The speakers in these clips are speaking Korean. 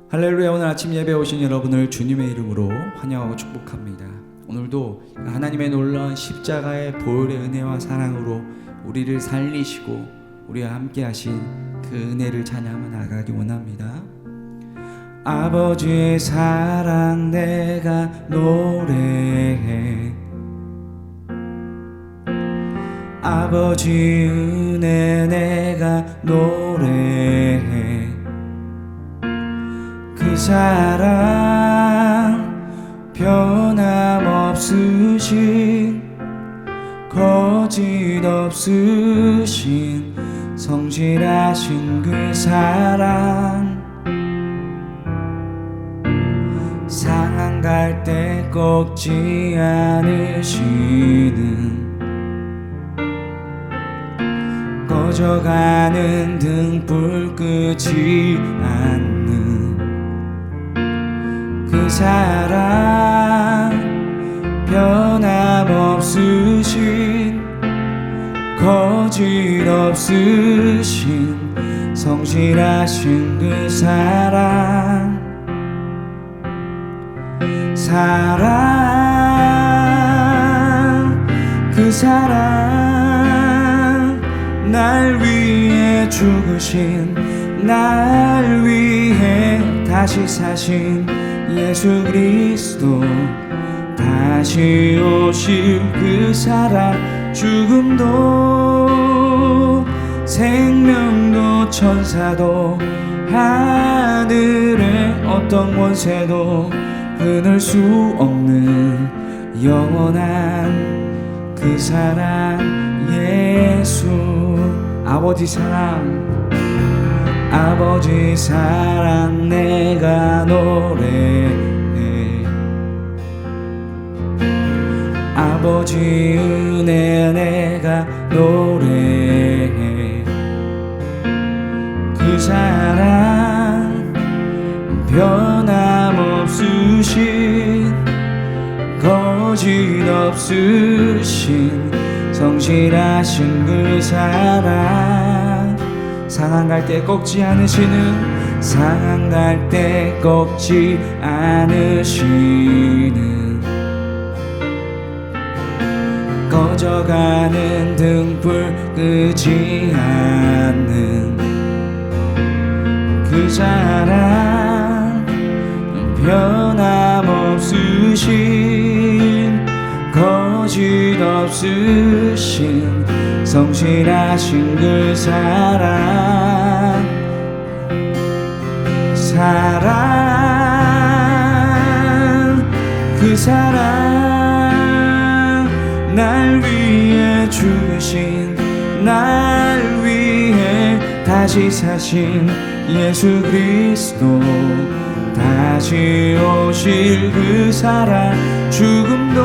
할렐루야. 오늘 아침 예배 오신 여러분을 주님의 이름으로 환영하고 축복합니다. 오늘도 하나님의 놀라운 십자가의 보혈의 은혜와 사랑으로 우리를 살리시고 우리와 함께 하신 그 은혜를 찬양하며 나가기 원합니다. 아버지의 사랑 내가 노래해, 아버지 은혜 내가 노래해. 그 사랑 변함없으신, 거짓 없으신, 성실하신 그 사랑. 상한 갈 때 꺾지 않으시는, 꺼져가는 등불 끄지 않는 그 사랑. 변함없으신, 거짓 없으신, 성실하신 그 사랑. 사랑, 그 사랑. 날 위해 죽으신, 날 위해 다시 사신 예수 그리스도. 다시 오실 그 사랑. 죽음도 생명도 천사도 하늘의 어떤 권세도 끊을 수 없는 영원한 그 사랑. 예수. 아버지 사랑, 아버지 사랑 내가 노래해, 아버지 은혜 내가 노래해. 그 사랑 변함없으신, 거짓 없으신, 성실하신 그 사랑. 상한 갈 때 꺾지 않으시는, 상한 갈 때 꺾지 않으시는, 꺼져가는 등불 끄지 않는 그 사랑. 변함없으신, 거짓 없으신, 성실하신 그 사랑. 사랑, 그 사랑. 날 위해 죽으신, 날 위해 다시 사신 예수 그리스도. 다시 오실 그 사랑. 죽음도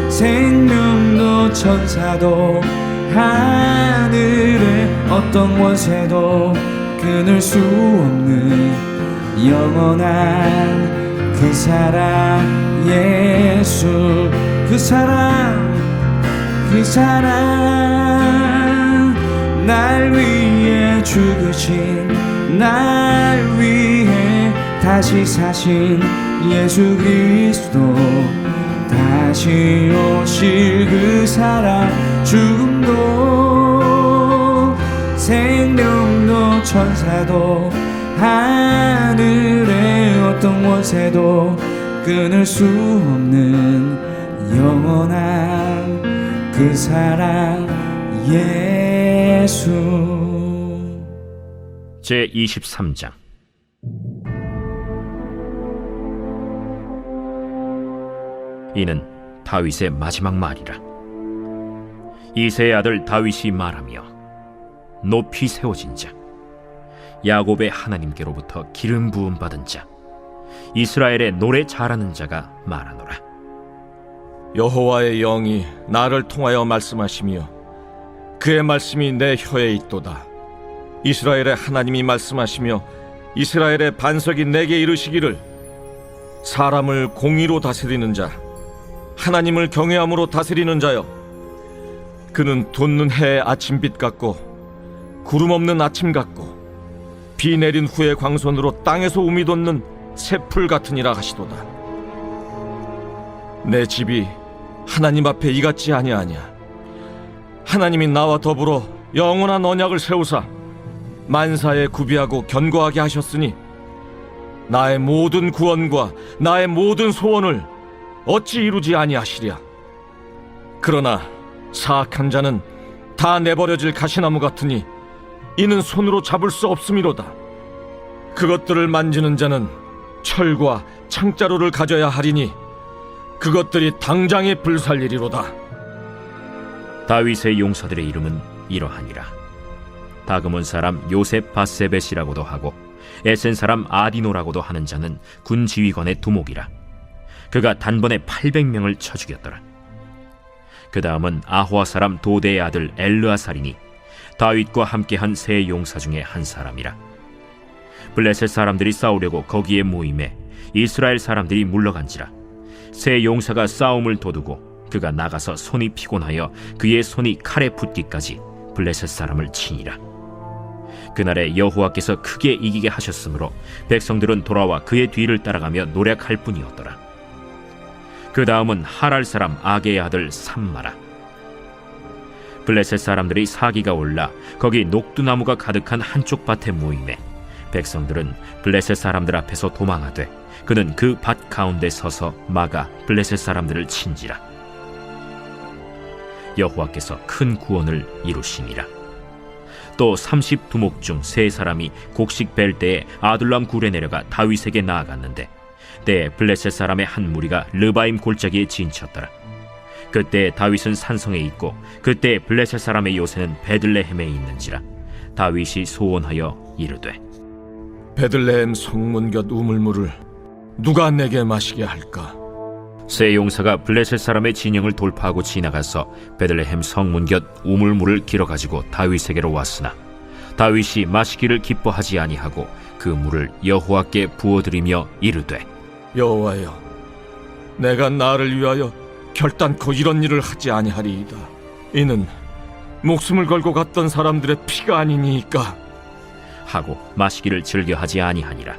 생명도 천사도 하늘의 어떤 권세도 끊을 수 없는 영원한 그 사랑. 예수. 그 사랑, 그 사랑. 날 위해 죽으신, 날 위해 다시 사신 예수 그리스도. 다시 오실 그 사랑. 죽음도 생명도 천사도 하늘의 어떤 권세도 끊을 수 없는 영원한 그 사랑. 예수. 제23장. 이는 다윗의 마지막 말이라. 이새의 아들 다윗이 말하며, 높이 세워진 자, 야곱의 하나님께로부터 기름 부음 받은 자, 이스라엘의 노래 잘하는 자가 말하노라. 여호와의 영이 나를 통하여 말씀하시며 그의 말씀이 내 혀에 있도다. 이스라엘의 하나님이 말씀하시며 이스라엘의 반석이 내게 이르시기를, 사람을 공의로 다스리는 자, 하나님을 경외함으로 다스리는 자여, 그는 돋는 해의 아침빛 같고 구름 없는 아침 같고 비 내린 후의 광선으로 땅에서 우미 돋는 새풀 같으니라 하시도다. 내 집이 하나님 앞에 이같지 아니하냐. 하나님이 나와 더불어 영원한 언약을 세우사 만사에 구비하고 견고하게 하셨으니 나의 모든 구원과 나의 모든 소원을 어찌 이루지 아니하시랴. 그러나 사악한 자는 다 내버려질 가시나무 같으니 이는 손으로 잡을 수 없음이로다. 그것들을 만지는 자는 철과 창자루를 가져야 하리니 그것들이 당장에 불살리리로다. 다윗의 용사들의 이름은 이러하니라. 다그몬 사람 요셉 바세벳이라고도 하고 에센 사람 아디노라고도 하는 자는 군 지휘관의 두목이라. 그가 단번에 800명을 쳐 죽였더라. 그 다음은 아호아 사람 도대의 아들 엘르아살이니 다윗과 함께한 세 용사 중에 한 사람이라. 블레셋 사람들이 싸우려고 거기에 모임에 이스라엘 사람들이 물러간지라. 세 용사가 싸움을 도두고 그가 나가서 손이 피곤하여 그의 손이 칼에 붙기까지 블레셋 사람을 치니라. 그날에 여호와께서 크게 이기게 하셨으므로 백성들은 돌아와 그의 뒤를 따라가며 노략할 뿐이었더라. 그 다음은 하랄 사람 아게의 아들 삼마라. 블레셋 사람들이 사기가 올라 거기 녹두나무가 가득한 한쪽 밭에 모임에 백성들은 블레셋 사람들 앞에서 도망하되 그는 그 밭 가운데 서서 막아 블레셋 사람들을 친지라. 여호와께서 큰 구원을 이루시니라. 또 30두목 중 세 사람이 곡식 벨 때에 아둘람 굴에 내려가 다윗에게 나아갔는데 때에 블레셋 사람의 한 무리가 르바임 골짜기에 진쳤더라. 그때 다윗은 산성에 있고 그때 블레셋 사람의 요새는 베들레헴에 있는지라. 다윗이 소원하여 이르되 베들레헴 성문 곁 우물물을 누가 내게 마시게 할까? 세 용사가 블레셋 사람의 진영을 돌파하고 지나가서 베들레헴 성문 곁 우물물을 길어가지고 다윗에게로 왔으나 다윗이 마시기를 기뻐하지 아니하고 그 물을 여호와께 부어드리며 이르되 여호와여, 내가 나를 위하여 결단코 이런 일을 하지 아니하리이다. 이는 목숨을 걸고 갔던 사람들의 피가 아니니까 하고 마시기를 즐겨하지 아니하니라.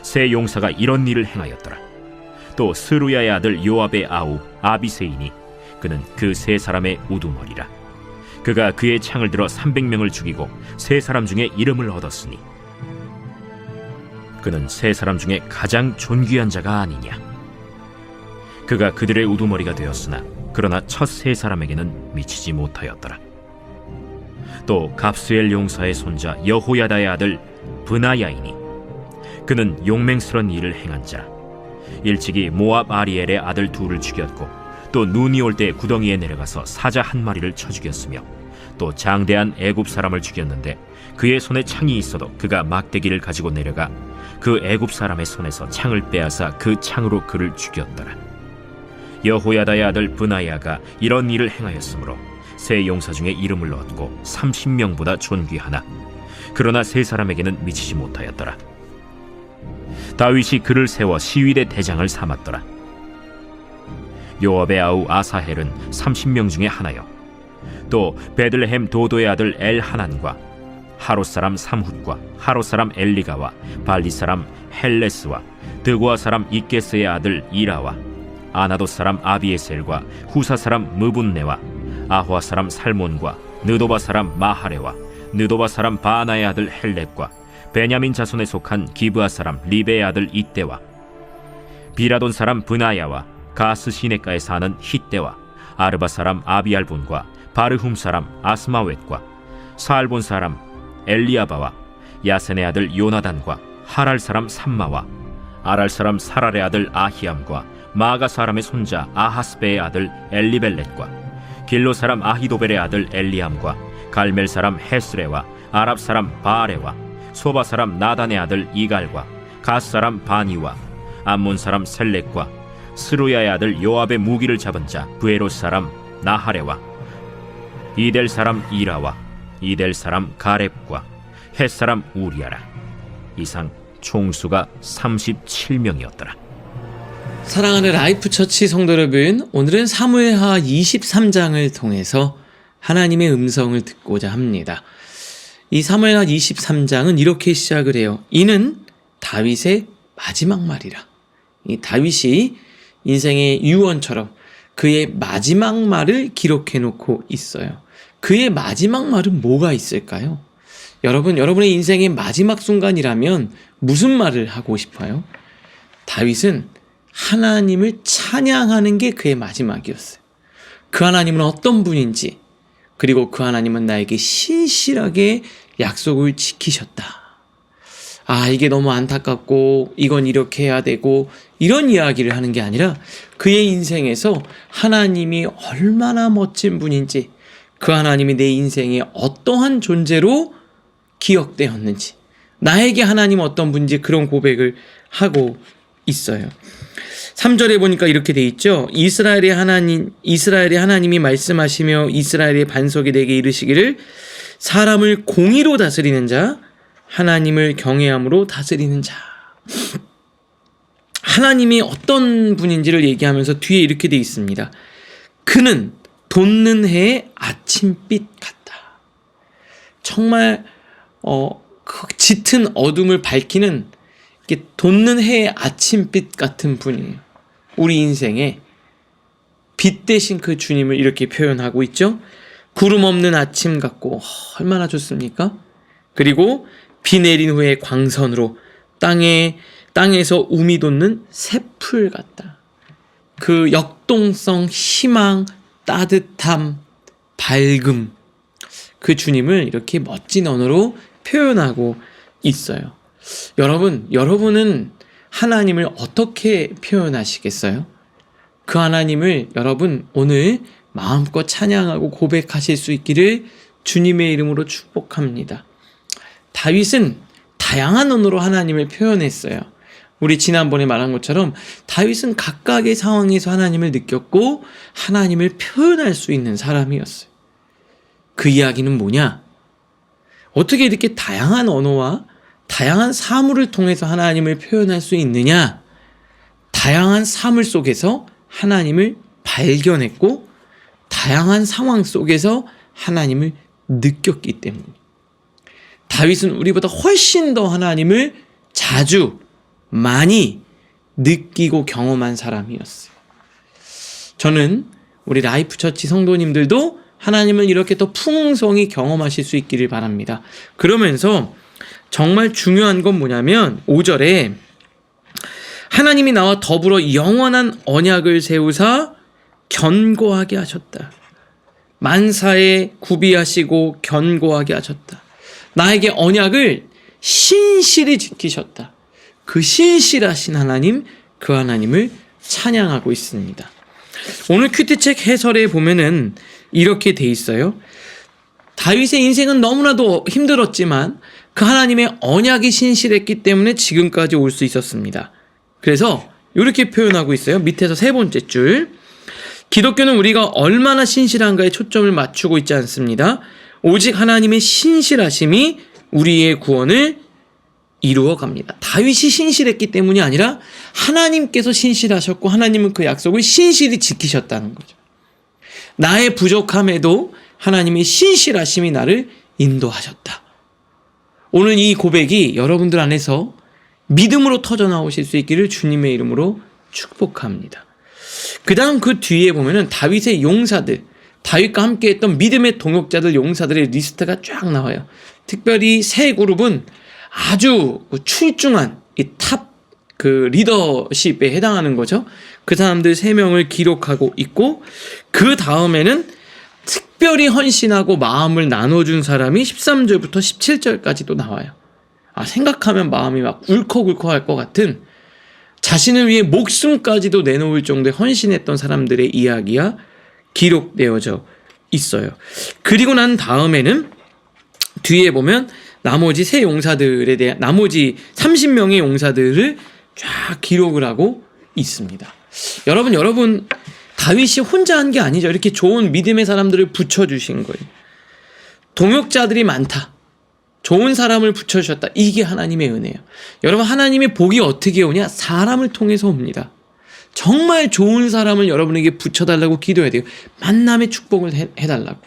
세 용사가 이런 일을 행하였더라. 또 스루야의 아들 요압의 아우 아비세이니 그는 그 세 사람의 우두머리라. 그가 그의 창을 들어 300명을 죽이고 세 사람 중에 이름을 얻었으니 그는 세 사람 중에 가장 존귀한 자가 아니냐. 그가 그들의 우두머리가 되었으나 그러나 첫 세 사람에게는 미치지 못하였더라. 또 갑스엘 용사의 손자 여호야다의 아들 브나야이니 그는 용맹스러운 일을 행한 자라. 일찍이 모압 아리엘의 아들 둘을 죽였고 또 눈이 올 때 구덩이에 내려가서 사자 한 마리를 쳐 죽였으며 또 장대한 애굽 사람을 죽였는데 그의 손에 창이 있어도 그가 막대기를 가지고 내려가 그 애굽 사람의 손에서 창을 빼앗아 그 창으로 그를 죽였더라. 여호야다의 아들 브나야가 이런 일을 행하였으므로 세 용사 중에 이름을 얻고 30명보다 존귀하나 그러나 세 사람에게는 미치지 못하였더라. 다윗이 그를 세워 시위대 대장을 삼았더라. 요압의 아우 아사헬은 30명 중에 하나요. 또 베들레헴 도도의 아들 엘하난과 하롯 사람 삼훗과 하롯 사람 엘리가와 발리 사람 헬레스와 드고아 사람 이게스의 아들 이라와 아나돗 사람 아비에셀과 후사 사람 무분네와 아호아 사람 살몬과 느도바 사람 마하레와 느도바 사람 바나의 아들 헬렉과 베냐민 자손에 속한 기브아 사람 리베의 아들 이때와 비라돈 사람 브나야와 가스 시내가에 사는 hit대와 아르바 사람 아비알본과 바르훔 사람 아스마웻과 사알본 사람 엘리아바와 야센의 아들 요나단과 하랄 사람 삼마와 아랄 사람 사랄의 아들 아히암과 마가 사람의 손자 아하스베의 아들 엘리벨렛과 길로 사람 아히도벨의 아들 엘리암과 갈멜 사람 헤스레와 아랍 사람 바아레와 소바 사람 나단의 아들 이갈과 가스 사람 바니와 암몬 사람 셀렉과 스루야의 아들 요압의 무기를 잡은 자 브에롯 사람 나하레와 이델 사람 이라와 이델 사람 가렙과 헷 사람 우리아라. 이상 총수가 37명이었더라. 사랑하는 라이프처치 성도 여러분, 오늘은 사무엘하 23장을 통해서 하나님의 음성을 듣고자 합니다. 이 사무엘하 23장은 이렇게 시작을 해요. 이는 다윗의 마지막 말이라. 이 다윗이 인생의 유언처럼 그의 마지막 말을 기록해 놓고 있어요. 그의 마지막 말은 뭐가 있을까요? 여러분의 인생의 마지막 순간이라면 무슨 말을 하고 싶어요? 다윗은 하나님을 찬양하는 게 그의 마지막이었어요. 그 하나님은 어떤 분인지, 그리고 그 하나님은 나에게 신실하게 약속을 지키셨다. 아, 이게 너무 안타깝고 이건 이렇게 해야 되고 이런 이야기를 하는 게 아니라 그의 인생에서 하나님이 얼마나 멋진 분인지, 그 하나님이 내 인생에 어떠한 존재로 기억되었는지, 나에게 하나님 어떤 분인지 그런 고백을 하고 있어요. 3절에 보니까 이렇게 돼 있죠. 이스라엘의 하나님이 말씀하시며 이스라엘의 반석이 내게 이르시기를 사람을 공의로 다스리는 자, 하나님을 경외함으로 다스리는 자. 하나님이 어떤 분인지를 얘기하면서 뒤에 이렇게 돼 있습니다. 그는 돋는 해의 아침빛 같다. 정말 그 짙은 어둠을 밝히는 이렇게 돋는 해의 아침빛 같은 분이에요. 우리 인생에 빛 대신 그 주님을 이렇게 표현하고 있죠. 구름 없는 아침 같고 얼마나 좋습니까? 그리고 비 내린 후에 광선으로 땅에서 움이 돋는 새풀 같다. 그 역동성, 희망, 따뜻함, 밝음, 그 주님을 이렇게 멋진 언어로 표현하고 있어요. 여러분은 하나님을 어떻게 표현하시겠어요? 그 하나님을 여러분 오늘 마음껏 찬양하고 고백하실 수 있기를 주님의 이름으로 축복합니다. 다윗은 다양한 언어로 하나님을 표현했어요. 우리 지난번에 말한 것처럼 다윗은 각각의 상황에서 하나님을 느꼈고 하나님을 표현할 수 있는 사람이었어요. 그 이야기는 뭐냐? 어떻게 이렇게 다양한 언어와 다양한 사물을 통해서 하나님을 표현할 수 있느냐? 다양한 사물 속에서 하나님을 발견했고 다양한 상황 속에서 하나님을 느꼈기 때문입니다. 다윗은 우리보다 훨씬 더 하나님을 자주 많이 느끼고 경험한 사람이었어요. 저는 우리 라이프처치 성도님들도 하나님을 이렇게 더 풍성히 경험하실 수 있기를 바랍니다. 그러면서 정말 중요한 건 뭐냐면 5절에 하나님이 나와 더불어 영원한 언약을 세우사 견고하게 하셨다. 만사에 구비하시고 견고하게 하셨다. 나에게 언약을 신실히 지키셨다. 그 신실하신 하나님, 그 하나님을 찬양하고 있습니다. 오늘 큐티책 해설에 보면은 이렇게 돼 있어요. 다윗의 인생은 너무나도 힘들었지만 그 하나님의 언약이 신실했기 때문에 지금까지 올 수 있었습니다. 그래서 이렇게 표현하고 있어요. 밑에서 세 번째 줄. 기독교는 우리가 얼마나 신실한가에 초점을 맞추고 있지 않습니다. 오직 하나님의 신실하심이 우리의 구원을 이루어 갑니다. 다윗이 신실했기 때문이 아니라 하나님께서 신실하셨고 하나님은 그 약속을 신실히 지키셨다는 거죠. 나의 부족함에도 하나님의 신실하심이 나를 인도하셨다. 오늘 이 고백이 여러분들 안에서 믿음으로 터져나오실 수 있기를 주님의 이름으로 축복합니다. 그 다음 그 뒤에 보면은 다윗의 용사들, 다윗과 함께 했던 믿음의 동역자들, 용사들의 리스트가 쫙 나와요. 특별히 세 그룹은 아주 출중한 이 탑 그 리더십에 해당하는 거죠. 그 사람들 3명을 기록하고 있고, 그 다음에는 특별히 헌신하고 마음을 나눠준 사람이 13절부터 17절까지도 나와요. 생각하면 마음이 막 울컥울컥 할 것 같은, 자신을 위해 목숨까지도 내놓을 정도의 헌신했던 사람들의 이야기가 기록되어져 있어요. 그리고 난 다음에는 뒤에 보면 나머지 세 용사들에 대한 나머지 30명의 용사들을 쫙 기록을 하고 있습니다. 여러분 다윗이 혼자 한 게 아니죠. 이렇게 좋은 믿음의 사람들을 붙여주신 거예요. 동역자들이 많다. 좋은 사람을 붙여주셨다. 이게 하나님의 은혜예요. 여러분, 하나님의 복이 어떻게 오냐? 사람을 통해서 옵니다. 정말 좋은 사람을 여러분에게 붙여달라고 기도해야 돼요. 만남의 축복을 해달라고.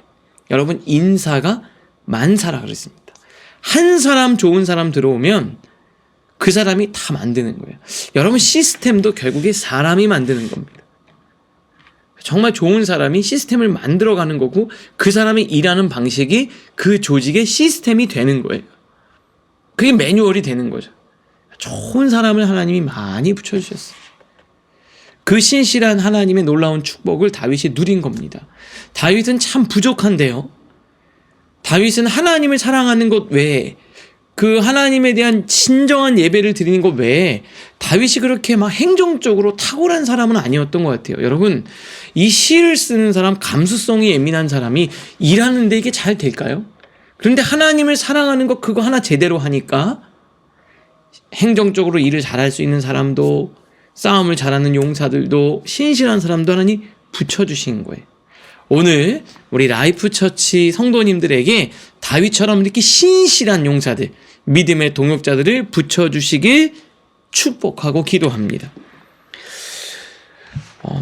여러분, 인사가 만사라 그랬습니다. 한 사람 좋은 사람 들어오면 그 사람이 다 만드는 거예요. 여러분, 시스템도 결국에 사람이 만드는 겁니다. 정말 좋은 사람이 시스템을 만들어가는 거고 그 사람이 일하는 방식이 그 조직의 시스템이 되는 거예요. 그게 매뉴얼이 되는 거죠. 좋은 사람을 하나님이 많이 붙여주셨어요. 그 신실한 하나님의 놀라운 축복을 다윗이 누린 겁니다. 다윗은 참 부족한데요. 다윗은 하나님을 사랑하는 것 외에 그 하나님에 대한 진정한 예배를 드리는 것 외에 다윗이 그렇게 막 행정적으로 탁월한 사람은 아니었던 것 같아요. 여러분, 이 시를 쓰는 사람, 감수성이 예민한 사람이 일하는데 이게 잘 될까요? 그런데 하나님을 사랑하는 것 그거 하나 제대로 하니까 행정적으로 일을 잘할 수 있는 사람도, 싸움을 잘하는 용사들도, 신실한 사람도 하나님 붙여주신 거예요. 오늘 우리 라이프처치 성도님들에게 다윗처럼 이렇게 신실한 용사들, 믿음의 동역자들을 붙여주시길 축복하고 기도합니다.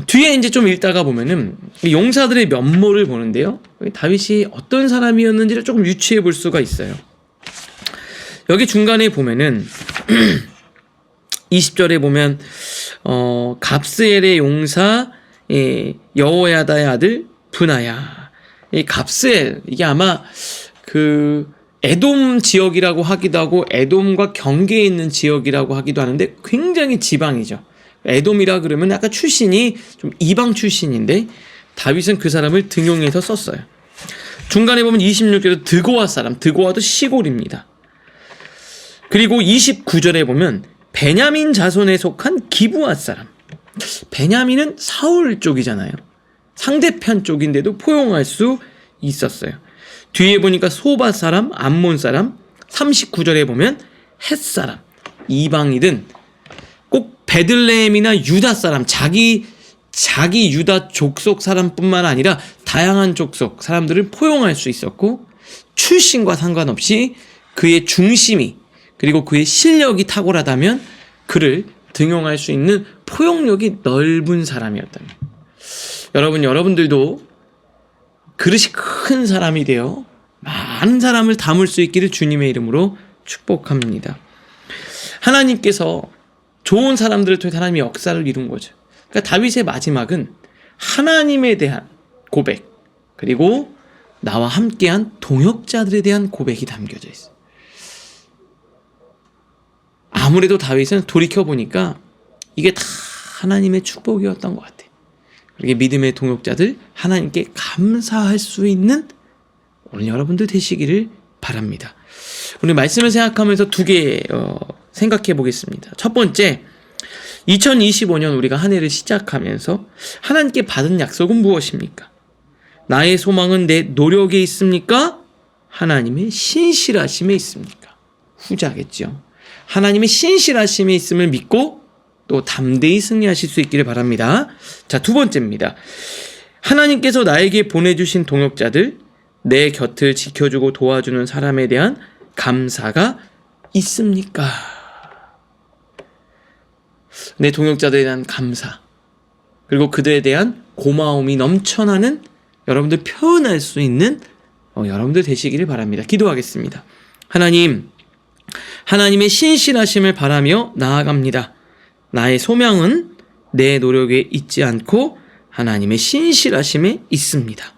뒤에 이제 좀 읽다가 보면은 용사들의 면모를 보는데요. 다윗이 어떤 사람이었는지를 조금 유추해 볼 수가 있어요. 여기 중간에 보면은 20절에 보면 갑스엘의 용사 여호야다의 아들 브나야. 이 갑스엘, 이게 아마 그 에돔 지역이라고 하기도 하고 에돔과 경계에 있는 지역이라고 하기도 하는데 굉장히 지방이죠. 에돔이라 그러면 약간 출신이 좀 이방 출신인데 다윗은 그 사람을 등용해서 썼어요. 중간에 보면 26절에 드고아 사람, 드고아도 시골입니다. 그리고 29절에 보면 베냐민 자손에 속한 기브앗 사람. 베냐민은 사울 쪽이잖아요. 상대편 쪽인데도 포용할 수 있었어요. 뒤에 보니까 소바 사람, 암몬 사람, 39절에 보면 헷 사람, 이방이든 꼭 베들레헴이나 유다 사람, 자기 유다 족속 사람뿐만 아니라 다양한 족속 사람들을 포용할 수 있었고, 출신과 상관없이 그의 중심이 그리고 그의 실력이 탁월하다면 그를 등용할 수 있는 포용력이 넓은 사람이었다면, 여러분들도 그릇이 큰 사람이 되어 많은 사람을 담을 수 있기를 주님의 이름으로 축복합니다. 하나님께서 좋은 사람들을 통해 하나님의 역사를 이룬 거죠. 그러니까 다윗의 마지막은 하나님에 대한 고백, 그리고 나와 함께한 동역자들에 대한 고백이 담겨져 있어요. 아무래도 다윗은 돌이켜보니까 이게 다 하나님의 축복이었던 것 같아요. 그렇게 믿음의 동역자들, 하나님께 감사할 수 있는 오늘 여러분들 되시기를 바랍니다. 오늘 말씀을 생각하면서 두 개 생각해 보겠습니다. 첫 번째, 2025년 우리가 한 해를 시작하면서 하나님께 받은 약속은 무엇입니까? 나의 소망은 내 노력에 있습니까? 하나님의 신실하심에 있습니까? 후자겠죠. 하나님의 신실하심에 있음을 믿고 또 담대히 승리하실 수 있기를 바랍니다. 자, 두 번째입니다. 하나님께서 나에게 보내주신 동역자들, 내 곁을 지켜주고 도와주는 사람에 대한 감사가 있습니까? 내 동역자들에 대한 감사, 그리고 그들에 대한 고마움이 넘쳐나는 여러분들 표현할 수 있는 여러분들 되시기를 바랍니다. 기도하겠습니다. 하나님, 하나님의 신실하심을 바라며 나아갑니다. 나의 소명은 내 노력에 있지 않고 하나님의 신실하심에 있습니다.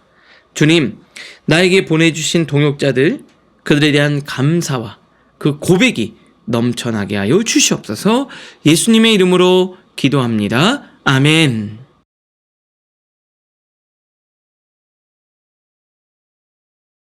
주님, 나에게 보내주신 동역자들, 그들에 대한 감사와 그 고백이 넘쳐나게 하여 주시옵소서. 예수님의 이름으로 기도합니다. 아멘.